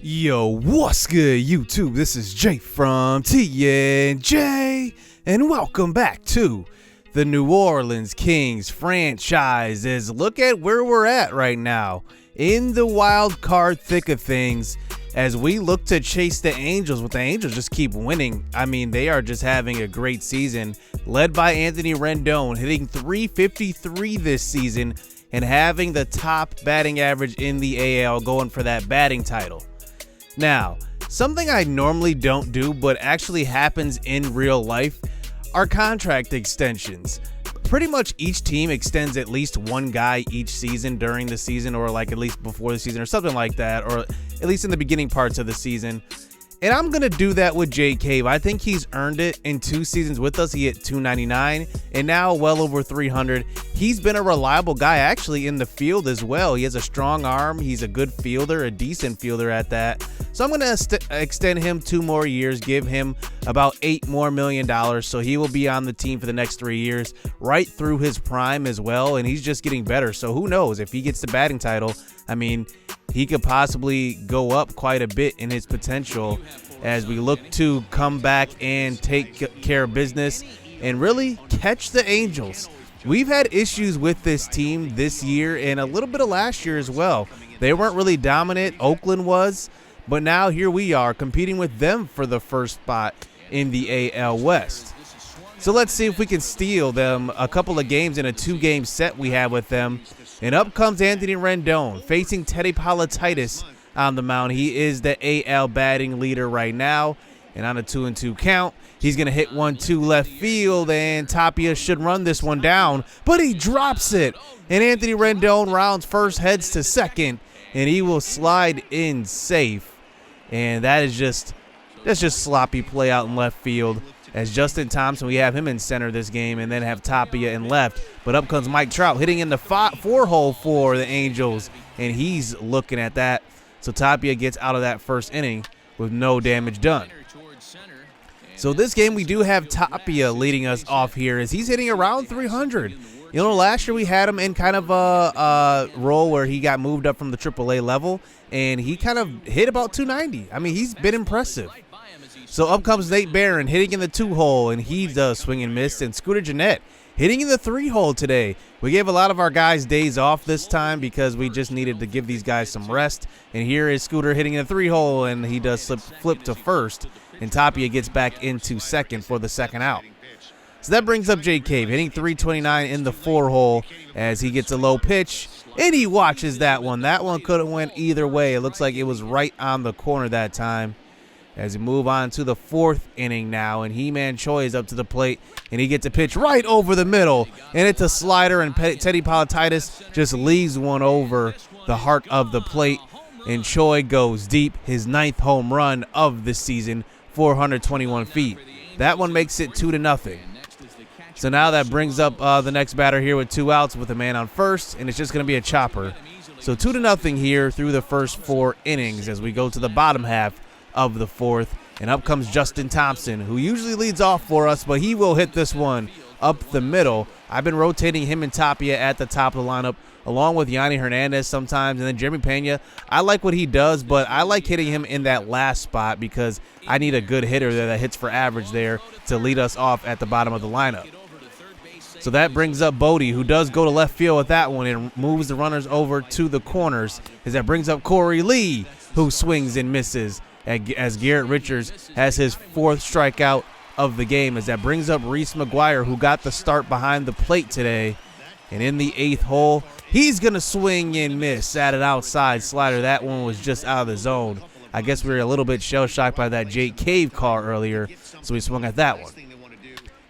Yo, what's good, YouTube? This is Jay from TNJ, and welcome back to the New Orleans Kings franchise. Look at where we're at right now in the wild card thick of things as we look to chase the Angels. With the Angels just keep winning. I mean, they are just having a great season, led by Anthony Rendon, hitting .353 this season and having the top batting average in the AL, going for that batting title. Now, something I normally don't do but actually happens in real life are contract extensions. Pretty much each team extends at least one guy each season during the season, or like at least before the season or something like that, or at least in the beginning parts of the season. And I'm going to do that with Jay Cave. I think he's earned it in 2 seasons with us. He hit .299 and now well over 300. He's been a reliable guy actually in the field as well. He has a strong arm. He's a good fielder, a decent fielder at that. So I'm going to extend him 2 more years, give him about $8 million more. So he will be on the team for the next 3 years, right through his prime as well. And he's just getting better. So who knows if he gets the batting title? I mean, he could possibly go up quite a bit in his potential as we look to come back and take care of business and really catch the Angels. We've had issues with this team this year and a little bit of last year as well. They weren't really dominant. Oakland was, but now here we are competing with them for the first spot in the AL West. So let's see if we can steal them a couple of games in a 2-game set we have with them. And up comes Anthony Rendon facing Teddy Polititis on the mound. He is the AL batting leader right now. And on a 2-2 count, he's going to hit 1-2 left field, and Tapia should run this one down, but he drops it. And Anthony Rendon rounds first, heads to second, and he will slide in safe. And that's just sloppy play out in left field. As Justin Thompson, we have him in center this game, and then have Tapia in left. But up comes Mike Trout hitting in the 4-hole for the Angels, and he's looking at that. So Tapia gets out of that first inning with no damage done. So this game we do have Tapia leading us off here as he's hitting around 300. You know, last year we had him in kind of a role where he got moved up from the AAA level, and he kind of hit about 290. I mean, he's been impressive. So up comes Nate Barron hitting in the 2-hole, and he does swing and miss. And Scooter Gennett hitting in the 3-hole today. We gave a lot of our guys days off this time because we just needed to give these guys some rest. And here is Scooter hitting in the 3-hole, and he does flip to first. And Tapia gets back into second for the second out. So that brings up Jay Cave hitting .329 in the 4-hole as he gets a low pitch, and he watches that one. That one could have went either way. It looks like it was right on the corner that time. As we move on to the 4th inning now, and He-Man Choi is up to the plate, and he gets a pitch right over the middle, and it's a slider, and Teddy Polititis just leaves one over the heart of the plate, and Choi goes deep, his 9th home run of the season, 421 feet. That one makes it 2-0. So now that brings up the next batter here with 2 outs with a man on first, and it's just going to be a chopper. So 2-0 here through the first 4 innings as we go to the bottom half of the 4th, and up comes Justin Thompson, who usually leads off for us, but he will hit this one up the middle. I've been rotating him and Tapia at the top of the lineup, along with Yanni Hernandez sometimes, and then Jeremy Pena. I like what he does, but I like hitting him in that last spot because I need a good hitter there that hits for average there to lead us off at the bottom of the lineup. So that brings up Bodie, who does go to left field with that one and moves the runners over to the corners, as that brings up Corey Lee, who swings and misses, as Garrett Richards has his 4th strikeout of the game, as that brings up Reese McGuire, who got the start behind the plate today. And in the 8th hole, he's going to swing and miss at an outside slider. That one was just out of the zone. I guess we were a little bit shell-shocked by that Jake Cave call earlier, so we swung at that one.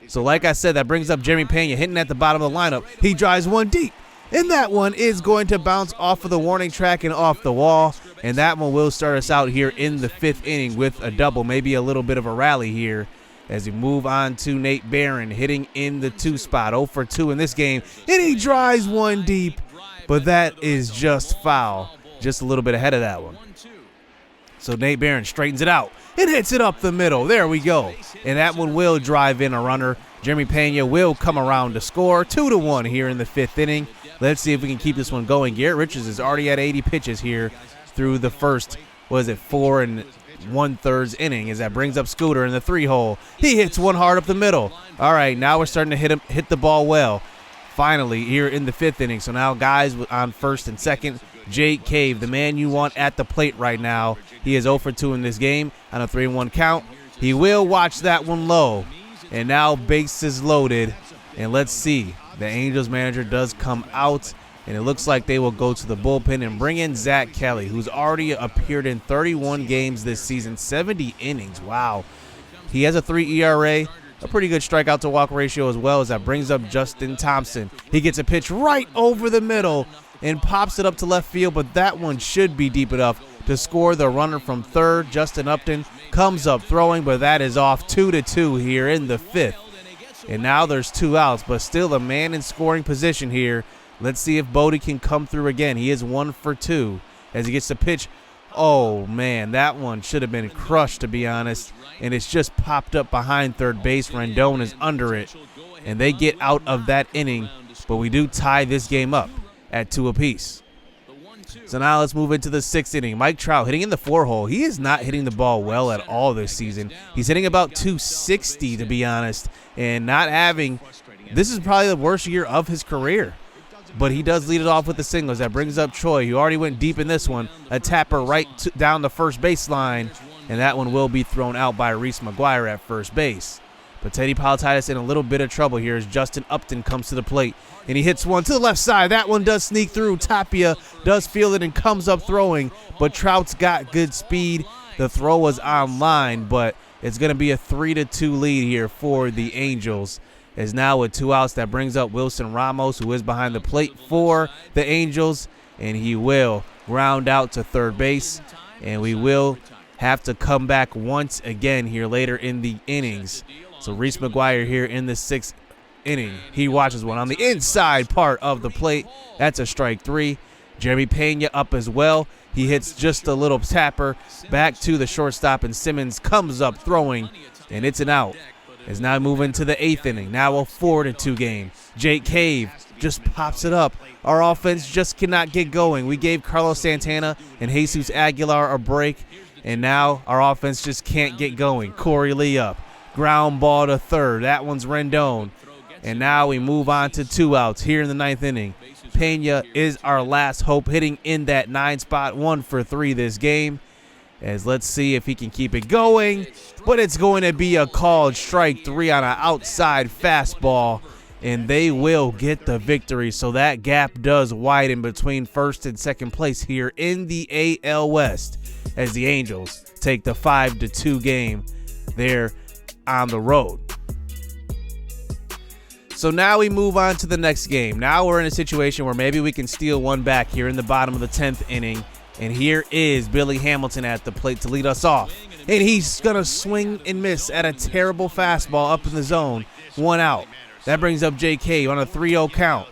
So like I said, that brings up Jeremy Pena hitting at the bottom of the lineup. He drives one deep, and that one is going to bounce off of the warning track and off the wall. And that one will start us out here in the 5th inning with a double, maybe a little bit of a rally here as we move on to Nate Barron hitting in the 2 spot, 0 for 2 in this game. And he drives one deep, but that is just foul, just a little bit ahead of that one. So Nate Barron straightens it out and hits it up the middle. There we go. And that one will drive in a runner. Jeremy Pena will come around to score 2-1 here in the 5th inning. Let's see if we can keep this one going. Garrett Richards is already at 80 pitches here through the first was it 4 1/3 inning, as that brings up Scooter in the 3-hole. He hits one hard up the middle. All right, now we're starting to hit the ball well. Finally, here in the 5th inning. So now guys on first and second. Jake Cave, the man you want at the plate right now. He is 0 for 2 in this game on a 3-1 count. He will watch that one low. And now bases loaded. And let's see. The Angels manager does come out. And it looks like they will go to the bullpen and bring in Zach Kelly, who's already appeared in 31 games this season, 70 innings. Wow. He has a 3 ERA, a pretty good strikeout to walk ratio as well, as that brings up Justin Thompson. He gets a pitch right over the middle and pops it up to left field, but that one should be deep enough to score the runner from third. Justin Upton comes up throwing, but that is off 2-2 here in the 5th. And now there's 2 outs, but still a man in scoring position here. Let's see if Bodie can come through again. He is 1 for 2 as he gets the pitch. Oh, man, that one should have been crushed, to be honest. And it's just popped up behind third base. Rendon is under it. And they get out of that inning. But we do tie this game up at 2 apiece. So now let's move into the 6th inning. Mike Trout hitting in the 4-hole. He is not hitting the ball well at all this season. He's hitting about 260, to be honest. And not having – this is probably the worst year of his career. But he does lead it off with the singles. That brings up Troy, who already went deep in this one. A tapper right down the first baseline. And that one will be thrown out by Reese McGuire at first base. But Teddy Palatitis in a little bit of trouble here as Justin Upton comes to the plate. And he hits one to the left side. That one does sneak through. Tapia does feel it and comes up throwing. But Trout's got good speed. The throw was on line, but it's going to be a 3-2 lead here for the Angels. As now with 2 outs, that brings up Wilson Ramos, who is behind the plate for the Angels. And he will ground out to third base. And we will have to come back once again here later in the innings. So Reese McGuire here in the 6th inning. He watches one on the inside part of the plate. That's a strike 3. Jeremy Pena up as well. He hits just a little tapper back to the shortstop, and Simmons comes up throwing, and it's an out. As now moving to the 8th inning. Now a 4-2 game. Jake Cave just pops it up. Our offense just cannot get going. We gave Carlos Santana and Jesus Aguilar a break, and now our offense just can't get going. Corey Lee up. Ground ball to third. That one's Rendon. And now we move on to 2 outs here in the 9th inning. Pena is our last hope, hitting in that 9 spot, 1 for 3 this game. As let's see if he can keep it going. But it's going to be a called strike 3 on an outside fastball. And they will get the victory. So that gap does widen between first and second place here in the AL West, as the Angels take the 5-2 game there on the road. So now we move on to the next game. Now we're in a situation where maybe we can steal one back here in the bottom of the 10th inning. And here is Billy Hamilton at the plate to lead us off. And he's going to swing and miss at a terrible fastball up in the zone. 1 out. That brings up J.K. on a 3-0 count.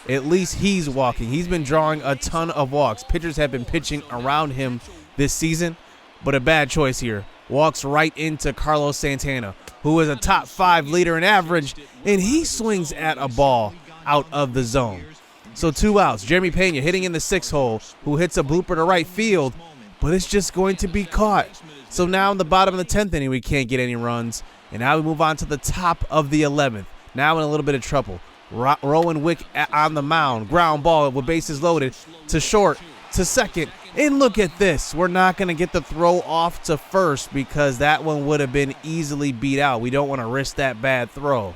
At least he's walking. He's been drawing a ton of walks. Pitchers have been pitching around him this season, but a bad choice here. Walks right into Carlos Santana, who is a top 5 leader in average, and he swings at a ball out of the zone. So 2 outs. Jeremy Pena hitting in the 6th hole, who hits a blooper to right field, but it's just going to be caught. So now in the bottom of the 10th inning, we can't get any runs, and now we move on to the top of the 11th. Now in a little bit of trouble. Rowan Wick on the mound. Ground ball with bases loaded to short, to second. And look at this. We're not going to get the throw off to first because that one would have been easily beat out. We don't want to risk that bad throw.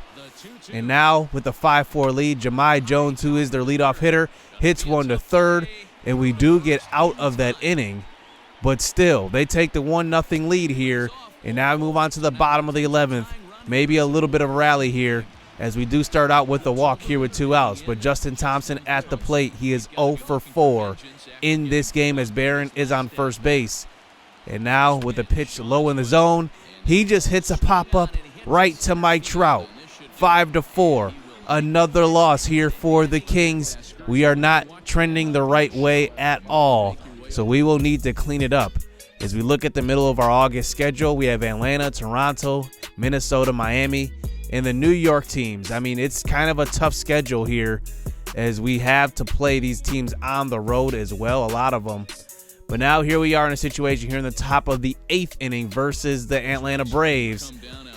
And now with the 5-4 lead, Jahmai Jones, who is their leadoff hitter, hits one to third. And we do get out of that inning. But still, they take the 1-0 lead here. And now we move on to the bottom of the 11th. Maybe a little bit of a rally here, as we do start out with the walk here with 2 outs. But Justin Thompson at the plate, he is 0 for 4 in this game as Barron is on first base. And now with a pitch low in the zone, he just hits a pop-up right to Mike Trout. 5-4. Another loss here for the Kings. We are not trending the right way at all, so we will need to clean it up. As we look at the middle of our August schedule, we have Atlanta, Toronto, Minnesota, Miami, and the New York teams. I mean, it's kind of a tough schedule here as we have to play these teams on the road as well, a lot of them. But now here we are in a situation here in the top of the 8th inning versus the Atlanta Braves.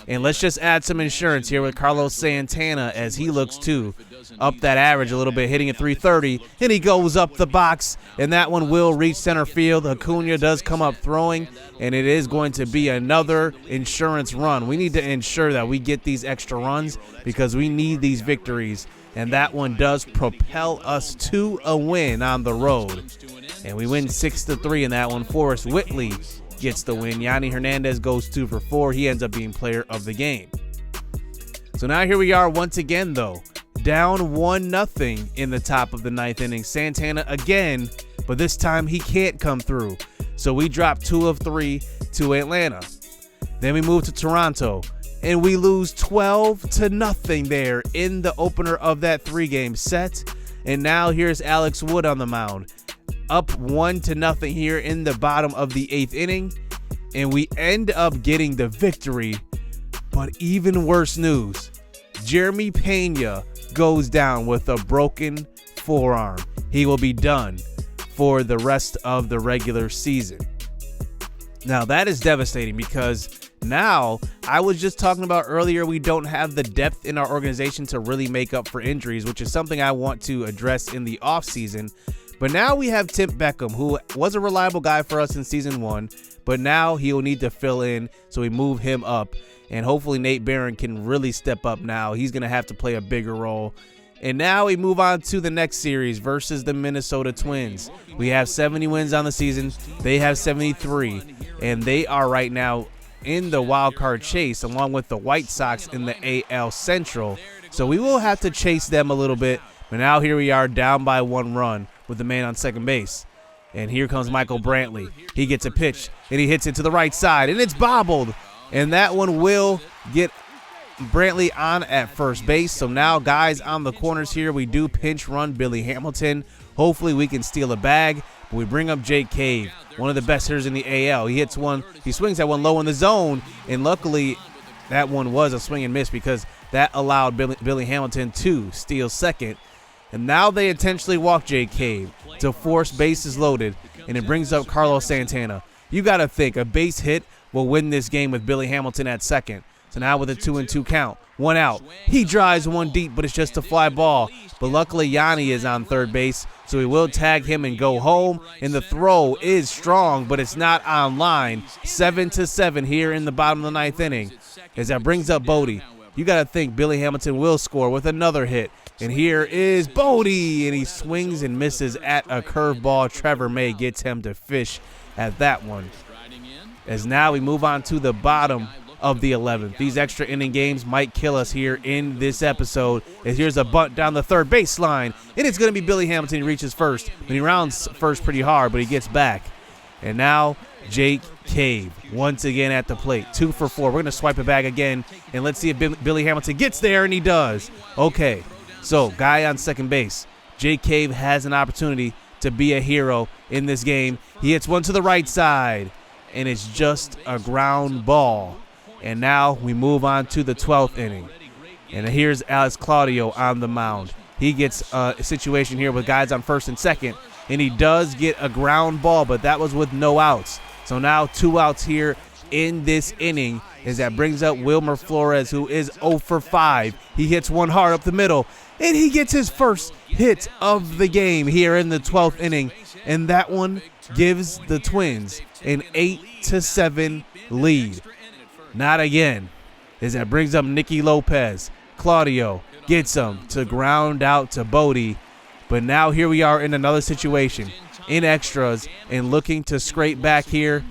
And let's just add some insurance here with Carlos Santana as he looks to up that average a little bit, hitting at 330. And he goes up the box, and that one will reach center field. Acuna does come up throwing, and it is going to be another insurance run. We need to ensure that we get these extra runs because we need these victories. And that one does propel us to a win on the road. And we win 6-3 in that one. Forrest Whitley gets the win. Yanni Hernandez goes 2 for 4. He ends up being player of the game. So now here we are once again, though. Down 1-0 in the top of the 9th inning. Santana again, but this time he can't come through. So we drop 2 of 3 to Atlanta. Then we move to Toronto. And we lose 12-0 there in the opener of that 3-game set. And now here's Alex Wood on the mound. Up 1-0 here in the bottom of the 8th inning. And we end up getting the victory. But even worse news, Jeremy Pena goes down with a broken forearm. He will be done for the rest of the regular season. Now that is devastating because now, I was just talking about earlier, we don't have the depth in our organization to really make up for injuries, which is something I want to address in the offseason. But now we have Tim Beckham, who was a reliable guy for us in season 1, but now he'll need to fill in, so we move him up. And hopefully Nate Barron can really step up now. He's going to have to play a bigger role. And now we move on to the next series versus the Minnesota Twins. We have 70 wins on the season. They have 73, and they are right now in the wild card chase along with the White Sox in the AL Central. So we will have to chase them a little bit. But now here we are down by 1 run with the man on second base. And here comes Michael Brantley. He gets a pitch and he hits it to the right side and it's bobbled. And that one will get Brantley on at first base. So now guys on the corners here, we do pinch run Billy Hamilton. Hopefully we can steal a bag. But we bring up Jake Cave, one of the best hitters in the AL. He hits one, he swings that one low in the zone, and luckily that one was a swing and miss because that allowed Billy Hamilton to steal second. And now they intentionally walk Jake Cave to force bases loaded, and it brings up Carlos Santana. You got to think a base hit will win this game with Billy Hamilton at second. So now with a 2-2 count, 1 out. He drives one deep, but it's just a fly ball. But luckily Yanni is on third base, so we will tag him and go home. And the throw is strong, but it's not on line. 7-7 here in the bottom of the 9th inning. As that brings up Bodie. You got to think Billy Hamilton will score with another hit. And here is Bodie, and he swings and misses at a curveball. Trevor May gets him to fish at that one. As now we move on to the bottom of the 11th. These extra inning games might kill us here in this episode. As here's a bunt down the third baseline, and it's going to be Billy Hamilton. He reaches first, but he rounds first pretty hard, but he gets back. And now Jake Cave once again at the plate. 2 for 4. We're going to swipe it back again, and let's see if Billy Hamilton gets there, and he does. Okay, so guy on second base. Jake Cave has an opportunity to be a hero in this game. He hits one to the right side, and it's just a ground ball. And now we move on to the 12th inning. And here's Alex Claudio on the mound. He gets a situation here with guys on first and second. And he does get a ground ball, but that was with no outs. So now 2 outs here in this inning as that brings up Wilmer Flores, who is 0 for 5. He hits one hard up the middle. And he gets his first hit of the game here in the 12th inning. And that one gives the Twins an 8-7 lead. Not again, as that brings up Nicky Lopez. Claudio gets him to ground out to Bodie. But now here we are in another situation, in extras, and looking to scrape back here.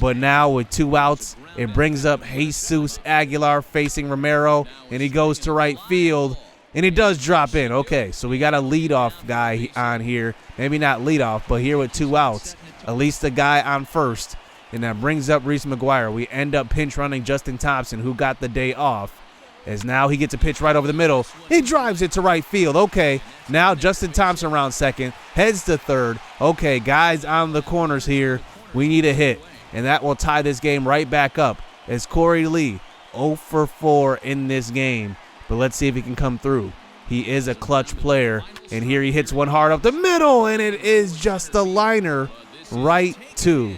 But now with 2 outs, it brings up Jesus Aguilar facing Romero, and he goes to right field, and he does drop in. Okay, so we got a leadoff guy on here. Maybe not leadoff, but here with 2 outs, at least the guy on first. And that brings up Reese McGuire. We end up pinch running Justin Thompson, who got the day off. As now he gets a pitch right over the middle. He drives it to right field. Okay, now Justin Thompson around second. Heads to third. Okay, guys on the corners here. We need a hit. And that will tie this game right back up. As Corey Lee, 0 for 4 in this game. But let's see if he can come through. He is a clutch player. And here he hits one hard up the middle. And it is just a liner. right to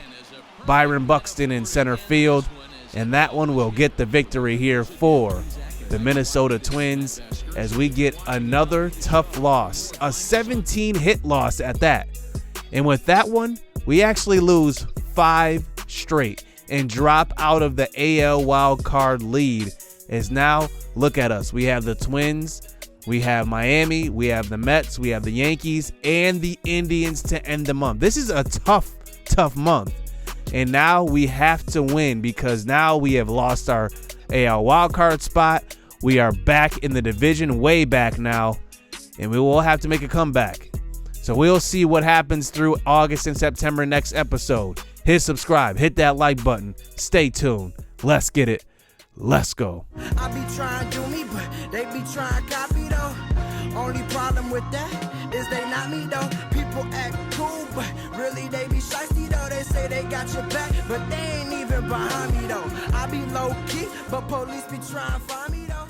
Byron Buxton in center field, and that one will get the victory here for the Minnesota Twins as we get another tough loss, a 17-hit loss at that. And with that one, we actually lose 5 straight and drop out of the AL wild card lead. As now, look at us. We have the Twins, we have Miami, we have the Mets, we have the Yankees, and the Indians to end the month. This is a tough month. And now we have to win because now we have lost our AL wildcard spot. We are back in the division, way back now, and we will have to make a comeback. So we'll see what happens through August and September next episode. Hit subscribe, hit that like button. Stay tuned. Let's get it. Let's go. I be trying to do me, but they be trying to copy though. Only problem with that is they not me though. People act cool, but really they be shiesty though. They say they got your back, but they ain't even behind me though. I be low key, but police be trying to find me though.